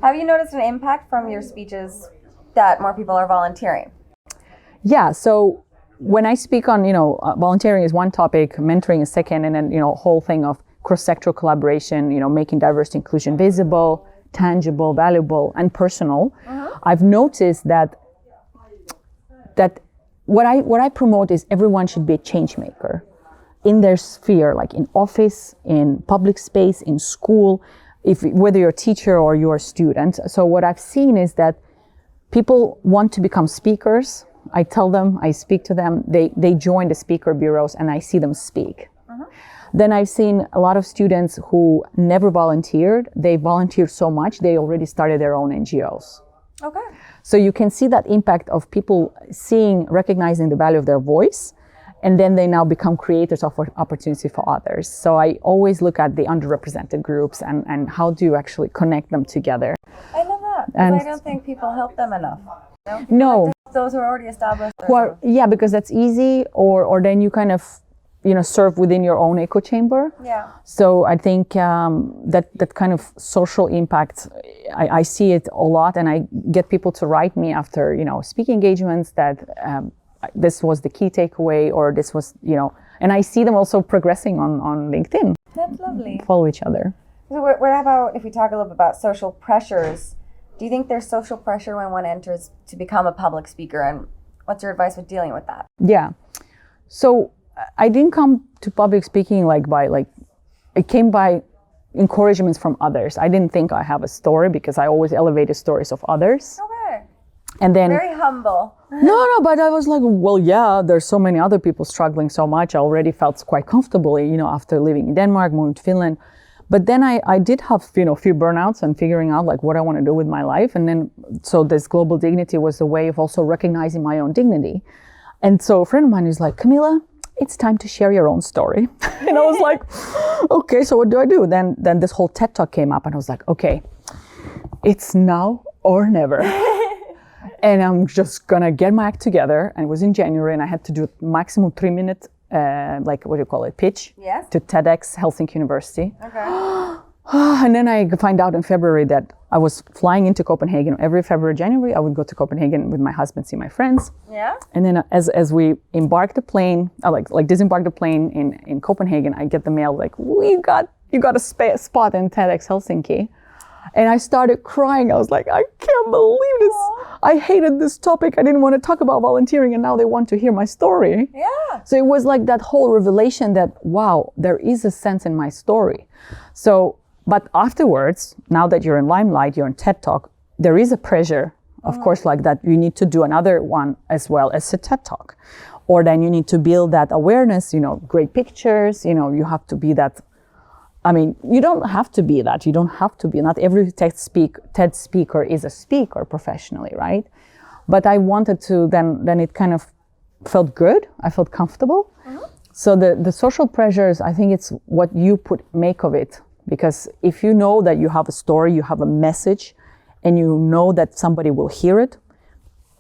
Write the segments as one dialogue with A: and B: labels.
A: Have you noticed an impact from your speeches that more people are volunteering?
B: Yeah, so when I speak on, volunteering is one topic, mentoring is second, and then, whole thing of cross-sectoral collaboration, making diversity inclusion visible, tangible, valuable, and personal. I've noticed that what I promote is everyone should be a change maker in their sphere, like in office, in public space, in school, whether you're a teacher or you're a student. So what I've seen is that people want to become speakers. I tell them, I speak to them, they join the speaker bureaus and I see them speak. Then I've seen a lot of students who never volunteered. They volunteered so much, they already started their own NGOs.
A: Okay.
B: So you can see that impact of people recognizing the value of their voice, and then they now become creators of opportunity for others. So I always look at the underrepresented groups and how do you actually connect them together.
A: I love that, because I don't think people help them enough.
B: No.
A: Those who are already established.
B: Yeah, because that's easy, or then you kind of serve within your own echo chamber.
A: Yeah.
B: So I think that kind of social impact, I see it a lot, and I get people to write me after speaking engagements that this was the key takeaway, or this was and I see them also progressing on LinkedIn.
A: That's lovely.
B: Follow each other.
A: So what about if we talk a little bit about social pressures? Do you think there's social pressure when one enters to become a public speaker, and what's your advice with dealing with that?
B: Yeah. So I didn't come to public speaking it came by encouragements from others. I didn't think I have a story because I always elevated stories of others.
A: Okay.
B: And then
A: very humble.
B: No, but I was like, well, yeah, there's so many other people struggling so much. I already felt quite comfortable, after living in Denmark, moving to Finland. But then I did have, few burnouts and figuring out what I want to do with my life. And then, so this global dignity was a way of also recognizing my own dignity. And so a friend of mine is like, Kamilla, it's time to share your own story. And I was like, okay, so what do I do? Then this whole TED Talk came up and I was like, okay, it's now or never. And I'm just gonna get my act together. And it was in January and I had to do maximum 3-minute pitch to TEDx Helsinki University.
A: Okay.
B: And then I find out in February that I was flying into Copenhagen. Every February, January, I would go to Copenhagen with my husband, see my friends.
A: Yeah.
B: And then as we embarked the plane, disembarked the plane in Copenhagen, I get the mail you got a spot in TEDx Helsinki. And I started crying. I was like, I can't believe this. I hated this topic. I didn't want to talk about volunteering, and now they want to hear my story.
A: Yeah.
B: So it was like that whole revelation that, wow, there is a sense in my story. So, but afterwards, now that you're in limelight, you're in TED Talk, there is a pressure, of course, like that you need to do another one as well as a TED Talk. Or then you need to build that awareness, great pictures, you have to be that. You don't have to be that. You don't have to be. Not every TED speaker is a speaker professionally, right? But I wanted to, then it kind of felt good. I felt comfortable. So the social pressures, I think it's what you make of it. Because if you know that you have a story, you have a message, and you know that somebody will hear it,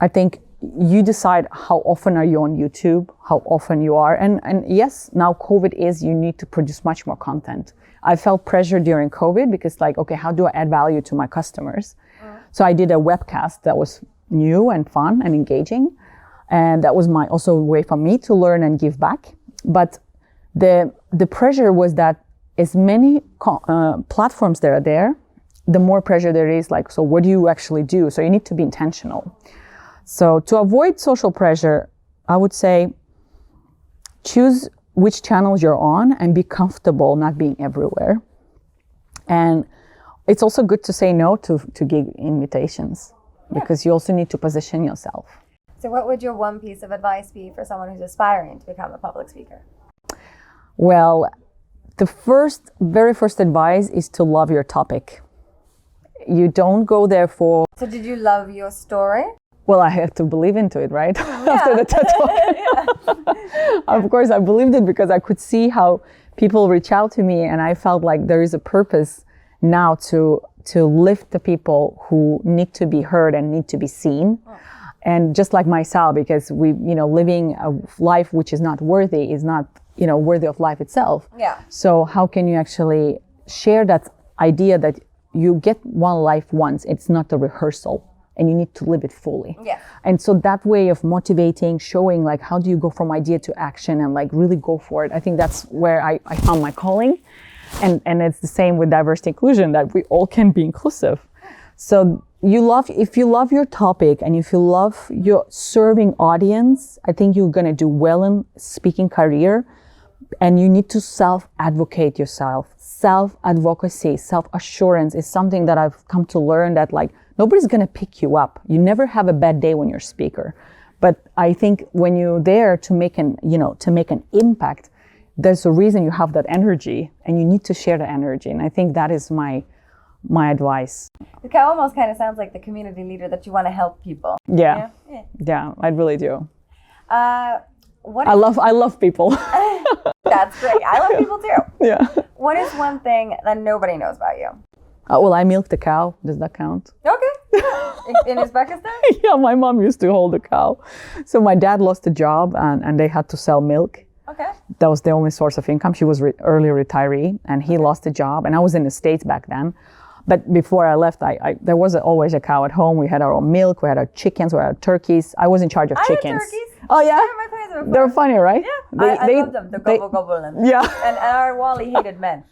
B: I think you decide how often are you on YouTube, how often you are. And yes, now COVID you need to produce much more content. I felt pressure during COVID because okay, how do I add value to my customers? So I did a webcast that was new and fun and engaging. And that was also a way for me to learn and give back. But the pressure was that as many platforms that are there, the more pressure there is so what do you actually do? So you need to be intentional. So to avoid social pressure, I would say choose which channels you're on and be comfortable not being everywhere. And it's also good to say no to gig invitations because you also need to position yourself.
A: So what would your one piece of advice be for someone who's aspiring to become a public speaker?
B: Well, the very first advice is to love your topic. You don't go there for...
A: So did you love your story?
B: Well, I have to believe into it, right? After the TED Talk. Of course, I believed it because I could see how people reach out to me, and I felt like there is a purpose now to lift the people who need to be heard and need to be seen. And just like myself, because living a life which is not worthy is not, worthy of life itself.
A: Yeah.
B: So how can you actually share that idea that you get one life once. It's not a rehearsal, and you need to live it fully.
A: Yeah.
B: And so that way of motivating, showing like how do you go from idea to action and like really go for it. I think that's where I found my calling. And it's the same with diversity inclusion, that we all can be inclusive. So if you love your topic and if you love your serving audience, I think you're gonna do well in speaking career. And you need to self-advocate yourself. Self-advocacy, self-assurance is something that I've come to learn, that like nobody's gonna pick you up. You never have a bad day when you're a speaker. But I think when you're there to make an impact, there's a reason you have that energy, and you need to share the energy. And I think that is my advice.
A: It almost kind of sounds like the community leader, that you want to help people.
B: Yeah, I really do. I love people.
A: That's great. I love people too.
B: Yeah.
A: What is one thing that nobody knows about you?
B: Well, I milked a cow. Does that count?
A: Okay. In Uzbekistan?
B: Yeah, my mom used to hold a cow. So my dad lost a job and they had to sell milk.
A: Okay.
B: That was the only source of income. She was early retiree, and he lost a job. And I was in the States back then. But before I left, there was always a cow at home. We had our own milk. We had our chickens. We had our turkeys. I was in charge of chickens.
A: I have turkeys.
B: Oh, yeah?
A: My parents were
B: They're funny, right?
A: Yeah. I love them. The gobble.
B: Yeah.
A: And our Wally hated men.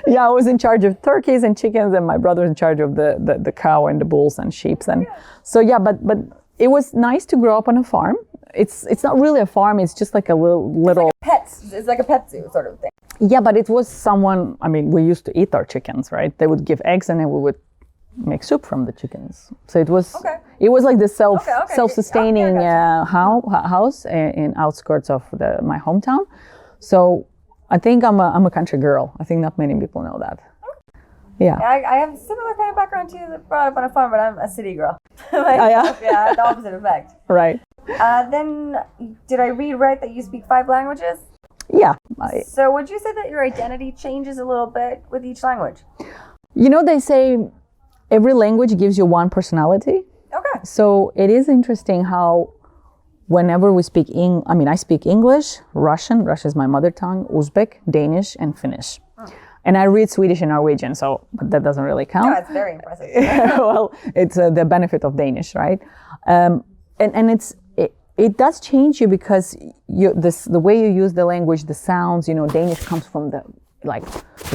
B: Yeah, I was in charge of turkeys and chickens, and my brother was in charge of the cow and the bulls and sheep. And so, yeah, but it was nice to grow up on a farm. It's not really a farm. It's just like a little.
A: It's like pets. It's like a pet zoo sort of thing.
B: Yeah, but it was someone. I mean, we used to eat our chickens, right? They would give eggs, and then we would make soup from the chickens. So it was. Okay. It was like the self-sustaining house in outskirts of my hometown. So I think I'm a country girl. I think not many people know that. Yeah.
A: I have a similar kind of background too. Brought up on a farm, but I'm a city girl.
B: Yeah,
A: the opposite effect.
B: Right.
A: Then, did I read right that you speak 5 languages?
B: Yeah.
A: So would you say that your identity changes a little bit with each language?
B: You know, they say every language gives you one personality.
A: Okay.
B: So it is interesting how whenever we speak I speak English, Russian is my mother tongue, Uzbek, Danish, and Finnish. And I read Swedish and Norwegian, but that doesn't really count.
A: No, it's very impressive.
B: Well, it's the benefit of Danish, right? And it does change you, because the way you use the language, the sounds, Danish comes from the like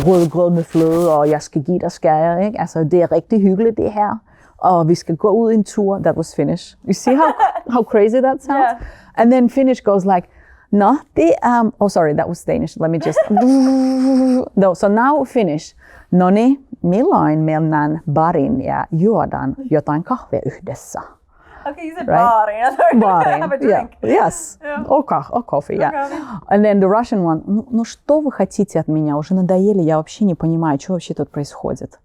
B: rødgrød fløde, og jeg skal give dig skære, ikke? Altså, det er rigtig hyggeligt det her, og vi skal gå ud en tur. That was Finnish. You see how crazy that sounds?
A: Yeah.
B: And then Finnish goes like, no, sorry, that was Danish. Let me just, no, so now Finnish. Noni, milloin mennään barin ja juodaan jotain kahvia yhdessä?
A: Okay, you said barin.
B: Barin,
A: have a drink.
B: Yeah. Yes. Yeah. Or coffee, yeah. Okay. And then the Russian one, ну что вы хотите от меня? Уже надоели, я вообще не понимаю, что вообще тут происходит.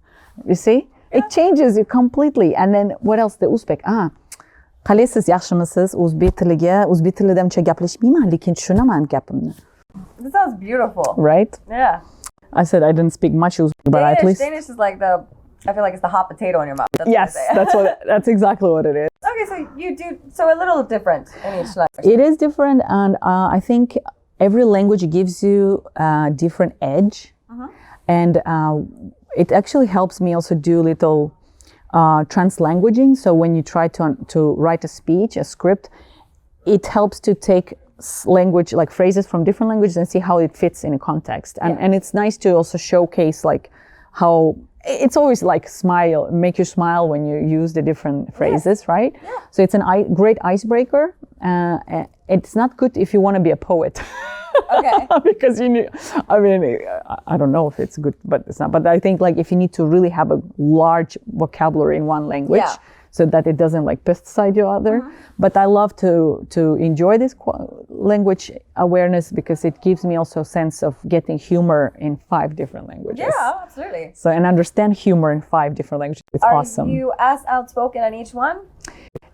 B: You see? Yeah. It changes you completely. And then what else? The Uzbek, Qalesiz yaxshimisiz? O'zbek tilida uncha gaplashmayman, lekin tushunaman gapimni.
A: This sounds beautiful.
B: Right?
A: Yeah.
B: I said I didn't speak much Uzbek, but at least
A: Danish is like I feel like it's the hot potato in your mouth.
B: That's exactly what it is.
A: Okay, so you do a little different in each language.
B: It is different, and I think every language gives you a different edge, and it actually helps me also do little translanguaging. So when you try to write a speech, a script, it helps to take language, like phrases from different languages, and see how it fits in a context. And it's nice to also showcase like how it's always like make you smile when you use the different phrases, right? Yeah. So it's a great icebreaker. It's not good if you want to be a poet.
A: Okay.
B: Because I don't know if it's good, but it's not. But I think like if you need to really have a large vocabulary in one language, so that it doesn't like pesticide your other. But I love to enjoy this language awareness, because it gives me also a sense of getting humor in 5 different languages.
A: Yeah, absolutely.
B: So, and understand humor in 5 different languages. It's awesome.
A: Are you as outspoken on each one?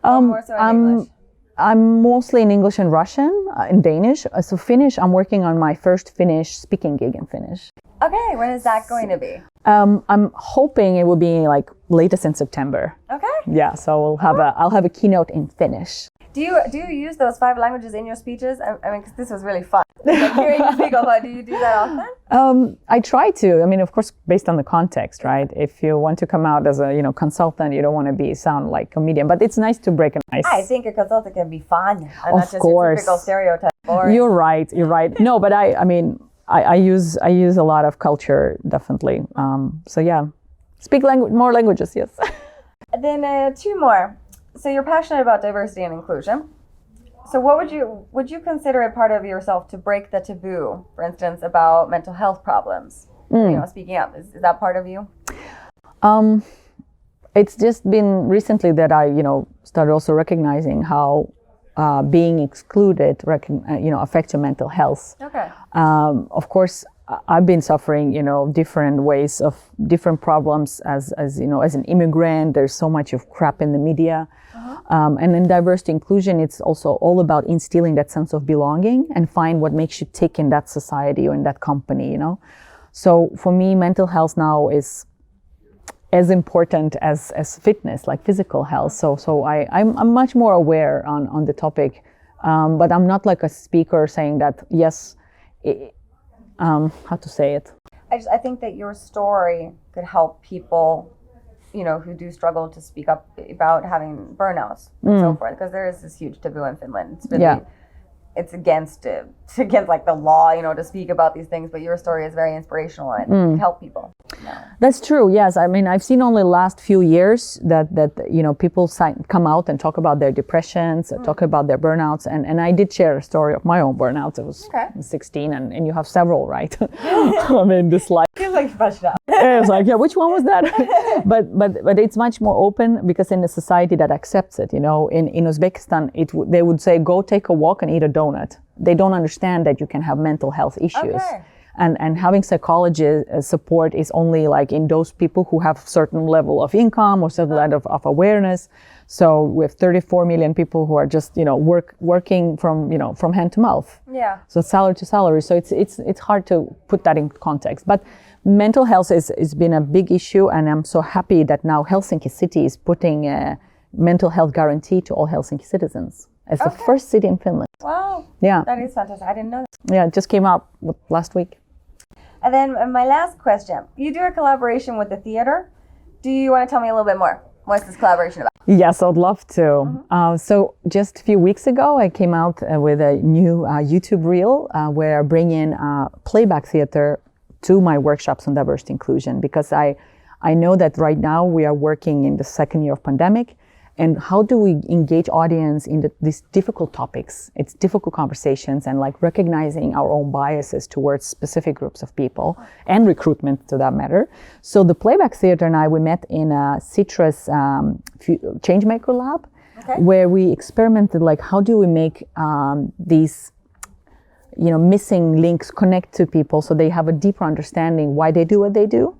A: Or more so in English?
B: I'm mostly in English and Russian, in Danish. So Finnish, I'm working on my first Finnish speaking gig in Finnish.
A: Okay, when is that going to be?
B: I'm hoping it will be like latest in September.
A: Okay.
B: Yeah, so I'll have a keynote in Finnish.
A: Do you use those 5 languages in your speeches? I mean, because this was really fun. Like hearing you speak of it, do you do that often?
B: I try to. I mean, of course, based on the context, right? If you want to come out as a consultant, you don't want to sound like a comedian, but it's nice to break an ice.
A: I think a consultant can be fun, and
B: Of
A: not just
B: course.
A: your typical stereotype.
B: You're right. No, but I mean, I use a lot of culture, definitely. So yeah, speak more languages. Yes.
A: Then 2 more. So you're passionate about diversity and inclusion. So what would you consider it part of yourself to break the taboo, for instance, about mental health problems? Speaking up, is that part of you?
B: It's just been recently that I started also recognizing how being excluded affects your mental health.
A: Okay.
B: Of course, I've been suffering different ways of different problems as an immigrant. There's so much of crap in the media. And in diversity inclusion, it's also all about instilling that sense of belonging and find what makes you tick in that society or in that company, So for me, mental health now is as important as fitness, like physical health. So I'm much more aware on the topic, but I'm not like a speaker saying that, yes, how to say it?
A: I think that your story could help people who do struggle to speak up about having burnouts and so forth, because there is this huge taboo in Finland. It's really, it's against like the law, to speak about these things, but your story is very inspirational and it can help people.
B: That's true. Yes. I mean, I've seen only the last few years that people come out and talk about their depressions, talk about their burnouts. And I did share a story of my own burnouts. I was 16 and you have several, right? I mean, this life.
A: Feels like flushed out.
B: I was like, which one was that? but it's much more open because in a society that accepts it, in Uzbekistan, they would say, go take a walk and eat a donut. They don't understand that you can have mental health issues.
A: Okay.
B: And having psychology support is only like in those people who have certain level of income or certain level of awareness. So we have 34 million people who are just working from hand to mouth.
A: Yeah.
B: So salary to salary. So it's hard to put that in context. But mental health is been a big issue, and I'm so happy that now Helsinki city is putting a mental health guarantee to all Helsinki citizens as the first city in Finland.
A: Wow.
B: Yeah.
A: That is fantastic. I didn't know that.
B: Yeah, it just came out last week.
A: And then my last question. You do a collaboration with the theater. Do you want to tell me a little bit more? What's this collaboration about?
B: Yes, I'd love to. So just a few weeks ago, I came out with a new YouTube reel where I bring in playback theater to my workshops on diversity inclusion, because I know that right now we are working in the second year of pandemic. And how do we engage audience in these difficult topics? It's difficult conversations, and like recognizing our own biases towards specific groups of people and recruitment to that matter. So the playback theater and we met in a Citrus Changemaker lab, where we experimented like how do we make these missing links connect to people so they have a deeper understanding why they do what they do.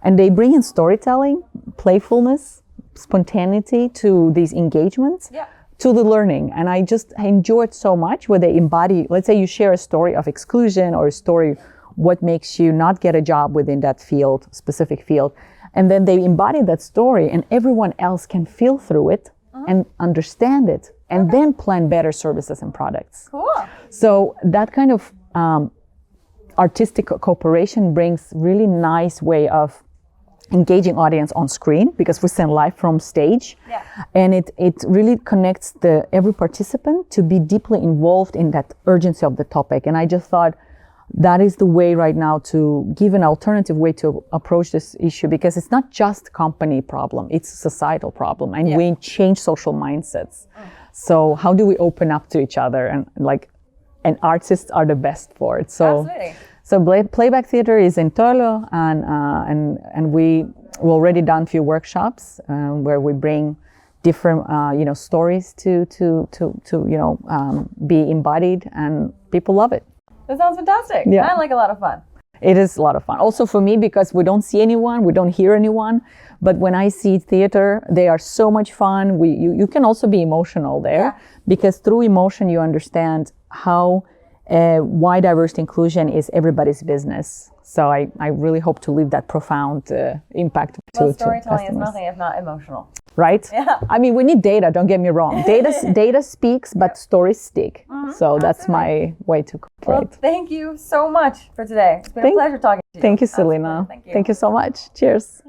B: And they bring in storytelling, playfulness, spontaneity to these engagements, to the learning. And I enjoy it so much where they embody, let's say you share a story of exclusion or a story what makes you not get a job within that field, specific field. And then they embody that story and everyone else can feel through it and understand it and then plan better services and products.
A: Cool.
B: So that kind of artistic cooperation brings really nice way of engaging audience on screen, because we send live from stage, and it really connects every participant to be deeply involved in that urgency of the topic. And I just thought that is the way right now to give an alternative way to approach this issue, because it's not just company problem, it's a societal problem, and we change social mindsets. So how do we open up to each other, and artists are the best for it. So.
A: Absolutely.
B: So playback theater is in Turlo, and we already done a few workshops where we bring different stories to be embodied, and people love it.
A: That sounds fantastic.
B: Yeah.
A: I like a lot of fun.
B: It is a lot of fun. Also for me, because we don't see anyone, we don't hear anyone. But when I see theater, they are so much fun. You can also be emotional there, because through emotion you understand how. Why diversity inclusion is everybody's business. So I really hope to leave that profound impact to
A: storytelling
B: customers.
A: is nothing if not emotional.
B: right?
A: Yeah.
B: I mean, we need data, don't get me wrong. Data speaks, but stories stick. So that's my way to
A: Well,
B: cooperate.
A: thank you so much for today. It's been a pleasure talking to you.
B: Thank you, Selena.
A: Thank you.
B: Thank you so much. Cheers.